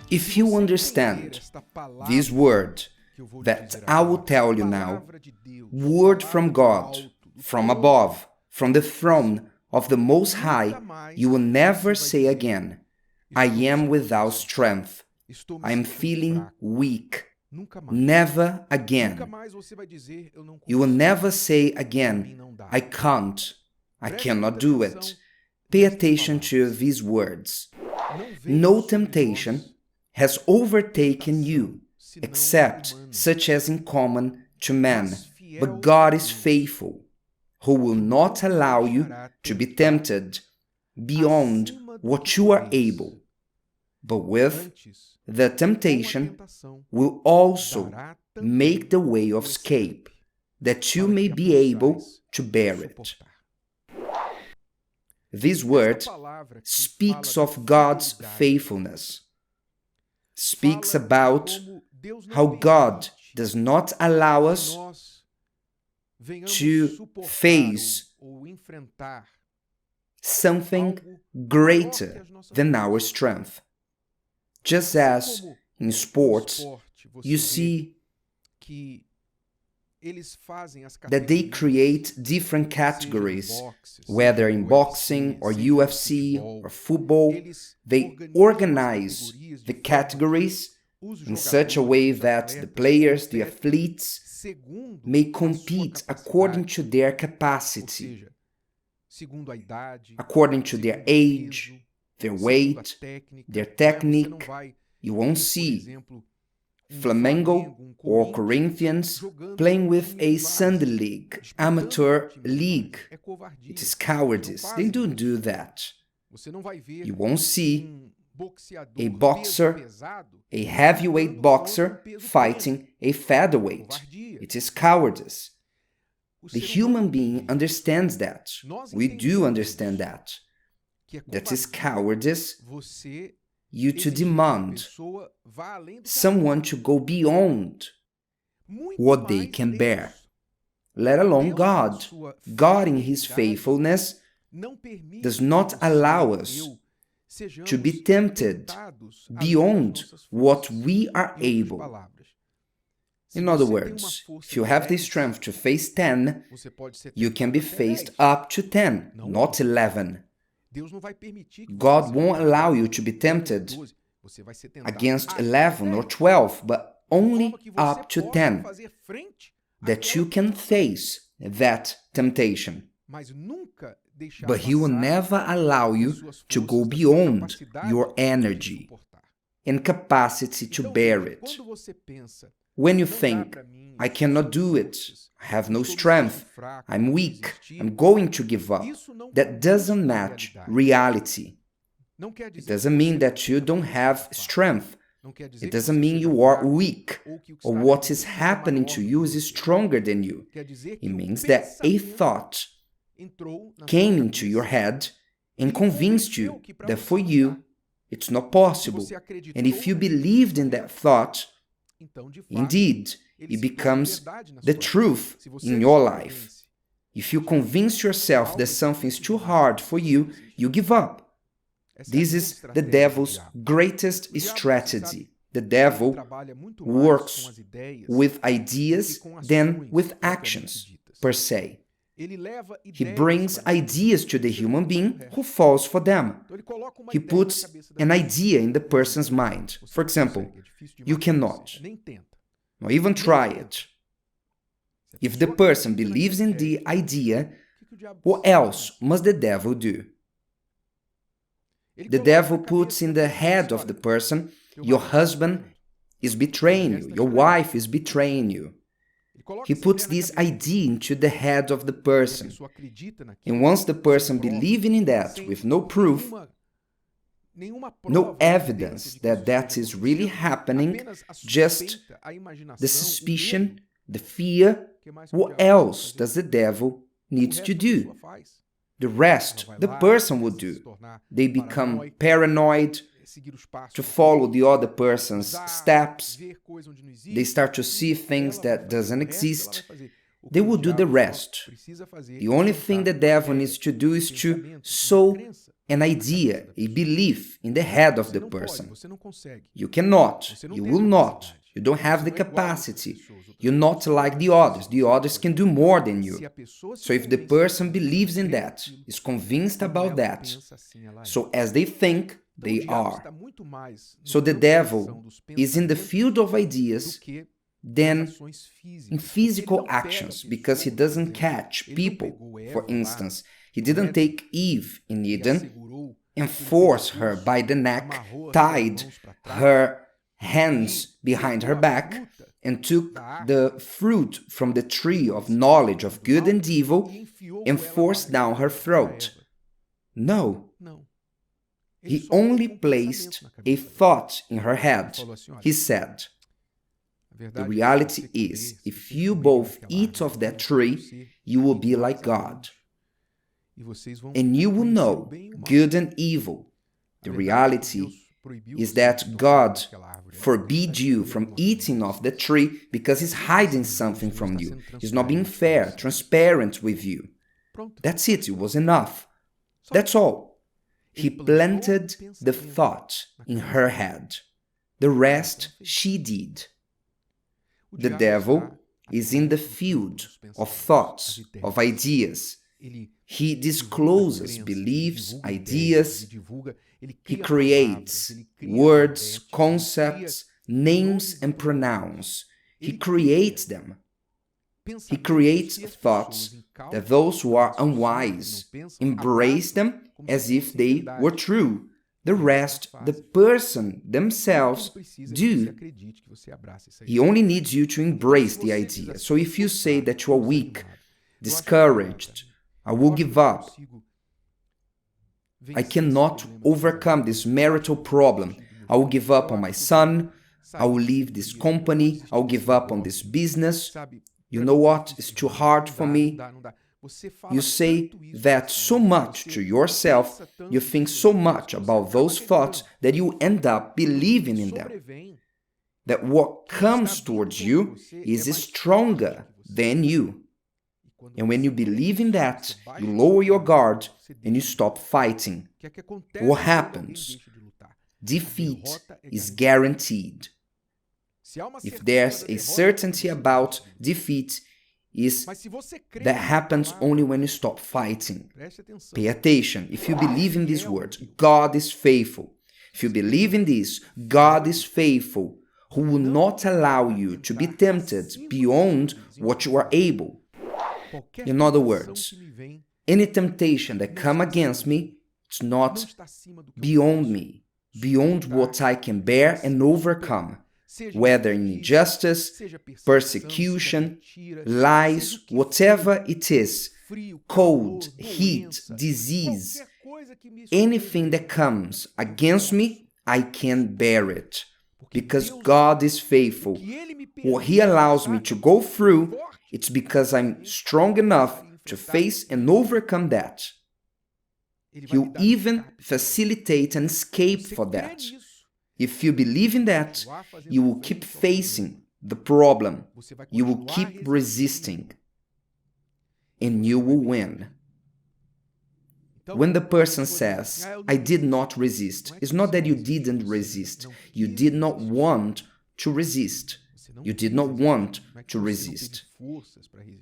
If you understand this word that I will tell you now, word from God, from above, from the throne of the Most High, you will never say again, I am without strength. I am feeling weak. Never again. You will never say again, I can't. I cannot do it. Pay attention to these words. No temptation has overtaken you, except such as is common to man. But God is faithful, who will not allow you to be tempted beyond what you are able, but with the temptation will also make the way of escape, that you may be able to bear it. This word speaks of God's faithfulness, speaks about how God does not allow us to face something greater than our strength. Just as in sports, you see that they create different categories, whether in boxing or UFC or football. They organize the categories in such a way that the players, the athletes, may compete according to their capacity, according to their age, their weight, their technique. You won't see Flamengo or Corinthians playing with a Sunday league, amateur league. It is cowardice. They don't do that. You won't see a boxer, a heavyweight boxer, fighting a featherweight. It is cowardice. The human being understands that. We do understand that. That is cowardice, you to demand someone to go beyond what they can bear, let alone God. God in His faithfulness does not allow us to be tempted beyond what we are able. In other words, if you have the strength to face 10, you can be faced up to 10, not 11. God won't allow you to be tempted against 11 or 12, but only up to 10, that you can face that temptation. But He will never allow you to go beyond your energy and capacity to bear it. When you think, I cannot do it, I have no strength, I'm weak, I'm going to give up, that doesn't match reality. It doesn't mean that you don't have strength. It doesn't mean you are weak, or what is happening to you is stronger than you. It means that a thought came into your head and convinced you that for you, it's not possible. And if you believed in that thought, indeed, it becomes the truth in your life. If you convince yourself that something is too hard for you, you give up. This is the devil's greatest strategy. The devil works with ideas than with actions, per se. He brings ideas to the human being who falls for them. He puts an idea in the person's mind. For example, you cannot, or even try it. If the person believes in the idea, what else must the devil do? The devil puts in the head of the person, your husband is betraying you, your wife is betraying you. He puts this idea into the head of the person. And once the person believing in that with no proof, no evidence that that is really happening, just the suspicion, the fear, what else does the devil need to do? The rest, the person will do. They become paranoid to follow the other person's steps. They start to see things that doesn't exist. they will do the rest. The only thing the devil needs to do is to sow an idea, a belief in the head of the person. You cannot, you will not, you don't have the capacity, you're not like the others can do more than you. So if the person believes in that, is convinced about that, so as they think, they are. So the devil is in the field of ideas than in physical actions, because he doesn't catch people. For instance, he didn't take Eve in Eden and force her by the neck, tied her hands behind her back, and took the fruit from the tree of knowledge of good and evil and forced down her throat. No. He only placed a thought in her head. He said, the reality is, if you both eat of that tree, you will be like God. And you will know good and evil. The reality is that God forbids you from eating of the tree because he's hiding something from you. He's not being fair, transparent with you. That's it, it was enough. That's all. He planted the thought in her head. The rest she did. The devil is in the field of thoughts, of ideas. He discloses beliefs, ideas. He creates words, concepts, names and pronouns. He creates them. He creates thoughts that those who are unwise embrace them as if they were true. The rest, the person themselves do. He only needs you to embrace the idea. So if you say that you are weak, discouraged, I will give up, I cannot overcome this marital problem, I will give up on my son, I will leave this company, I will give up on this business, you know what, it's too hard for me. You say that so much to yourself, you think so much about those thoughts that you end up believing in them. That what comes towards you is stronger than you. And when you believe in that, you lower your guard and you stop fighting. What happens? Defeat is guaranteed. If there's a certainty about defeat, that happens only when you stop fighting. Pay attention. If you believe in these words, God is faithful. If you believe in this, God is faithful, who will not allow you to be tempted beyond what you are able. In other words, any temptation that comes against me, it's not beyond me, beyond what I can bear and overcome. Whether in injustice, persecution, lies, whatever it is, cold, heat, disease, anything that comes against me, I can bear it. Because God is faithful. What He allows me to go through, it's because I'm strong enough to face and overcome that. He'll even facilitate an escape for that. If you believe in that, you will keep facing the problem. You will keep resisting. And you will win. When the person says, I did not resist, it's not that you didn't resist. You did not want to resist. You did not want to resist.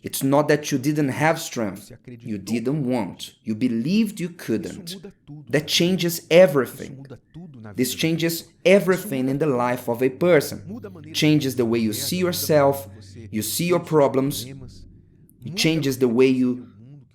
It's not that you didn't have strength. You didn't want. You believed you couldn't. That changes everything. This changes everything in the life of a person. It changes the way you see yourself, you see your problems. It changes the way you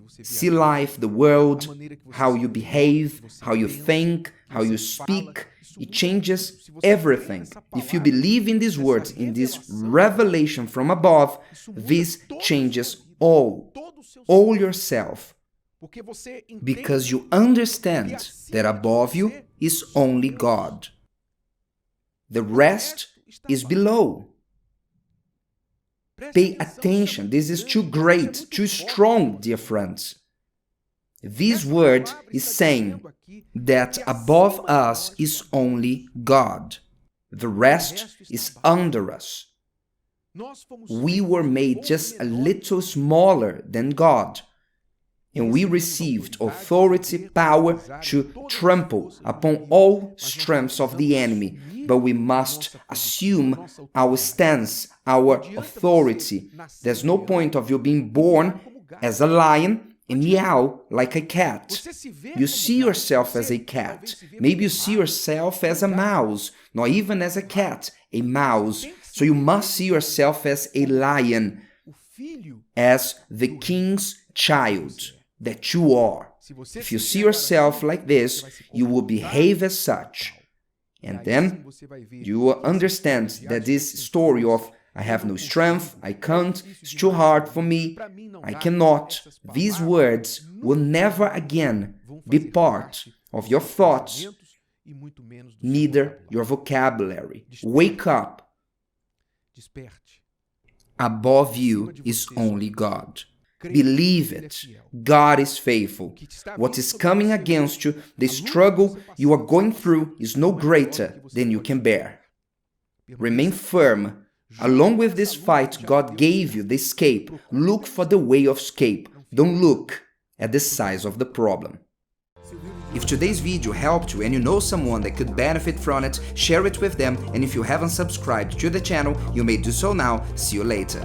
see life, the world, how you behave, how you think, how you speak. It changes everything. If you believe in these words, in this revelation from above, this changes all yourself. Because you understand that above you is only God. The rest is below. Pay attention. This is too great, too strong, dear friends. This word is saying that above us is only God. The rest is under us. We were made just a little smaller than God. And we received authority, power to trample upon all strengths of the enemy. But we must assume our stance, our authority. There's no point of you being born as a lion and meow like a cat. You see yourself as a cat. Maybe you see yourself as a mouse, not even as a cat, a mouse. So you must see yourself as a lion, as the king's child that you are. If you see yourself like this, you will behave as such. And then you will understand that this story of I have no strength, I can't, it's too hard for me, I cannot, these words will never again be part of your thoughts, neither your vocabulary. Wake up. Above you is only God. Believe it. God is faithful. What is coming against you, the struggle you are going through, is no greater than you can bear. Remain firm. Along with this fight, God gave you the escape. Look for the way of escape. Don't look at the size of the problem. If today's video helped you and you know someone that could benefit from it, share it with them. And if you haven't subscribed to the channel, you may do so now. See you later.